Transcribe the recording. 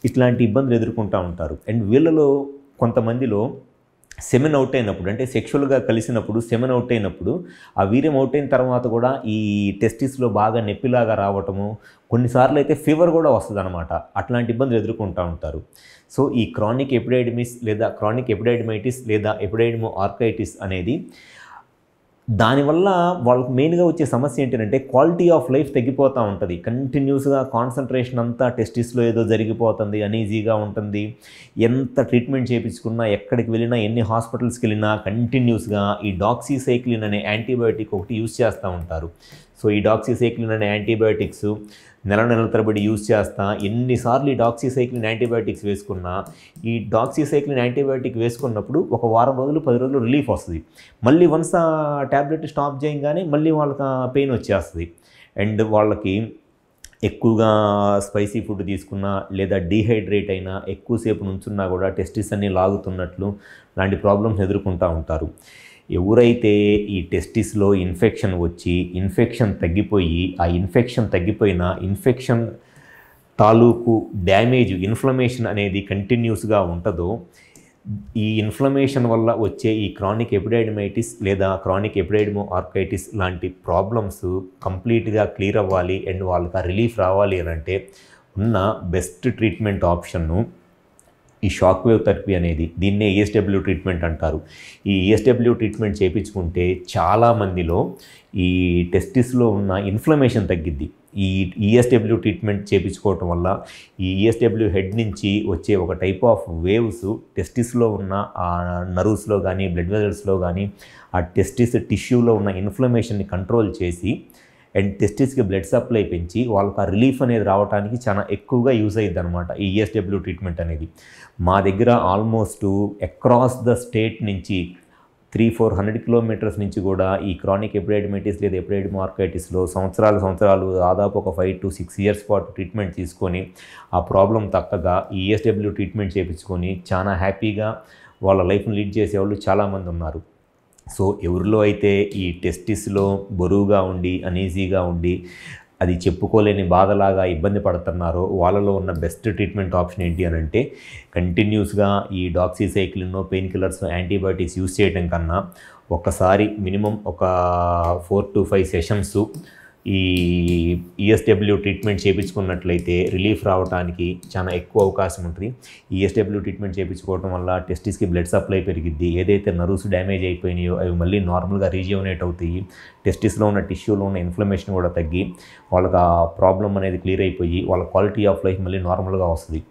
ఇట్లాంటి ఇబ్బందులు ఎదుర్కొంటూ ఉంటారు. అండ్ వీళ్ళలో కొంతమందిలో సెమెన్ అవుట్ అయినప్పుడు, అంటే సెక్షువల్గా కలిసినప్పుడు సెమెన్ అవుట్ అయినప్పుడు ఆ వీర్యం అవుట్ అయిన తర్వాత కూడా ఈ టెస్టిస్లో బాగా నొప్పిలాగా రావటము, కొన్నిసార్లు అయితే ఫీవర్ కూడా వస్తుందన్నమాట. అట్లాంటి ఇబ్బందులు ఎదుర్కొంటూ ఉంటారు. సో ఈ క్రానిక్ ఎపిడైడమిస్ లేదా క్రానిక్ ఎపిడైడమైటిస్ లేదా ఎపిడైడమో ఆర్కైటిస్ అనేది దానివల్ల వాళ్ళకి మెయిన్గా వచ్చే సమస్య ఏంటంటే క్వాలిటీ ఆఫ్ లైఫ్ తగ్గిపోతూ ఉంటుంది. కంటిన్యూస్గా కాన్సన్ట్రేషన్ అంతా టెస్టిస్లో ఏదో జరిగిపోతుంది, అనీజీగా ఉంటుంది. ఎంత ట్రీట్మెంట్ చేయించుకున్నా, ఎక్కడికి వెళ్ళినా, ఎన్ని హాస్పిటల్స్కి వెళ్ళినా కంటిన్యూస్గా ఈ డాక్సీసైక్లిన్ అనే యాంటీబయాటిక్ ఒకటి యూజ్ చేస్తూ ఉంటారు. సో ఈ డాక్సీసైక్లిన్ అనే యాంటీబయాటిక్స్ నెలల తరబడి యూజ్ చేస్తా ఎన్నిసార్లు ఈ డాక్సీసైక్లిన్ యాంటీబయాటిక్స్ వేసుకున్నా, ఈ డాక్సీసైక్లిన్ యాంటీబయాటిక్ వేసుకున్నప్పుడు ఒక వారం రోజులు 10 రోజులు రిలీఫ్ వస్తుంది. మళ్ళీ వన్స్ ఆ ట్యాబ్లెట్ స్టాప్ చేయగానే మళ్ళీ వాళ్ళకి పెయిన్ వచ్చేస్తుంది. అండ్ వాళ్ళకి ఎక్కువగా స్పైసీ ఫుడ్ తీసుకున్నా లేదా డీహైడ్రేట్ అయినా ఎక్కువసేపు నుంచున్నా కూడా టెస్టిస్ అన్నీ లాగుతున్నట్లు లాంటి ప్రాబ్లమ్స్ ఎదుర్కొంటూ ఉంటారు. ఎవరైతే ఈ టెస్టిస్లో ఇన్ఫెక్షన్ వచ్చి ఇన్ఫెక్షన్ తగ్గిపోయి ఆ ఇన్ఫెక్షన్ తగ్గిపోయిన ఇన్ఫెక్షన్ తాలూకు డ్యామేజ్ ఇన్ఫ్లమేషన్ అనేది కంటిన్యూస్గా ఉంటుందో, ఈ ఇన్ఫ్లమేషన్ వల్ల వచ్చే ఈ క్రానిక్ ఎపిడైడమైటిస్ లేదా క్రానిక్ ఎపిడైడమో ఆర్కైటిస్ లాంటి ప్రాబ్లమ్స్ కంప్లీట్గా క్లియర్ అవ్వాలి అండ్ వాళ్ళకి ఆ రిలీఫ్ రావాలి అని అంటే ఉన్న బెస్ట్ ట్రీట్మెంట్ ఆప్షన్ను ఈ షాక్ వేవ్ థెరపీ అనేది, దీన్నే ఈఎస్డబ్ల్యూ ట్రీట్మెంట్ అంటారు. ఈ ఈఎస్డబ్ల్యూ ట్రీట్మెంట్ చేయించుకుంటే చాలామందిలో ఈ టెస్టిస్లో ఉన్న ఇన్ఫ్లమేషన్ తగ్గిద్ది. ఈ ఈఎస్డబ్ల్యూ ట్రీట్మెంట్ చేయించుకోవటం వల్ల ఈ ఈఎస్డబ్ల్యూ హెడ్ నుంచి వచ్చే ఒక టైప్ ఆఫ్ వేవ్స్ టెస్టిస్లో ఉన్న ఆ నర్వ్స్లో కానీ బ్లడ్ వెజల్స్లో కానీ ఆ టెస్టిస్ టిష్యూలో ఉన్న ఇన్ఫ్లమేషన్ని కంట్రోల్ చేసి అండ్ టెస్టిస్కి బ్లడ్ సప్లై పెంచి వాళ్ళకి ఆ రిలీఫ్ అనేది రావడానికి చాలా ఎక్కువగా యూజ్ అయ్యిద్ది అనమాట ఈ ఈఎస్డబ్ల్యూ ట్రీట్మెంట్ అనేది. మా దగ్గర ఆల్మోస్ట్ అక్రాస్ ద స్టేట్ నుంచి 300-400 కిలోమీటర్స్ నుంచి కూడా ఈ క్రానిక్ ఎపిడైడమైటిస్ లేదా ఎపిడైడమో ఆర్కైటిస్లో సంవత్సరాలు దాదాపు ఒక 5 to 6 ఇయర్స్ పాటు ట్రీట్మెంట్ తీసుకొని ఆ ప్రాబ్లం తక్కగా ఈ ఈఎస్డబ్ల్యూ ట్రీట్మెంట్ చేయించుకొని చాలా హ్యాపీగా వాళ్ళ లైఫ్ని లీడ్ చేసేవాళ్ళు చాలామంది ఉన్నారు. సో ఎవరిలో అయితే ఈ టెస్టిస్లో బరువుగా ఉండి అనీజీగా ఉండి అది చెప్పుకోలేని బాధలాగా ఇబ్బంది పడుతున్నారో వాళ్ళలో ఉన్న బెస్ట్ ట్రీట్మెంట్ ఆప్షన్ ఏంటి అని అంటే కంటిన్యూస్గా ఈ doxycycline pain killers antibiotics use చేయడం కన్నా ఒక్కసారి మినిమం ఒక 4 to 5 సెషన్స్ ఈ ఈఎస్డబ్ల్యూ ట్రీట్మెంట్ చేయించుకున్నట్లయితే రిలీఫ్ రావడానికి చాలా ఎక్కువ అవకాశం ఉంటుంది. ఈఎస్డబ్ల్యూ ట్రీట్మెంట్ చేయించుకోవడం వల్ల టెస్టిస్కి బ్లడ్ సప్లై పెరిగిద్ది. ఏదైతే నర్వ్స్ డ్యామేజ్ అయిపోయినాయో అవి మళ్ళీ నార్మల్గా రీజ్యూనేట్ అవుతాయి. టెస్టిస్లో ఉన్న టిష్యూలో ఉన్న ఇన్ఫ్లమేషన్ కూడా తగ్గి వాళ్ళకి ఆ ప్రాబ్లం అనేది క్లియర్ అయిపోయి వాళ్ళ క్వాలిటీ ఆఫ్ లైఫ్ మళ్ళీ నార్మల్గా వస్తుంది.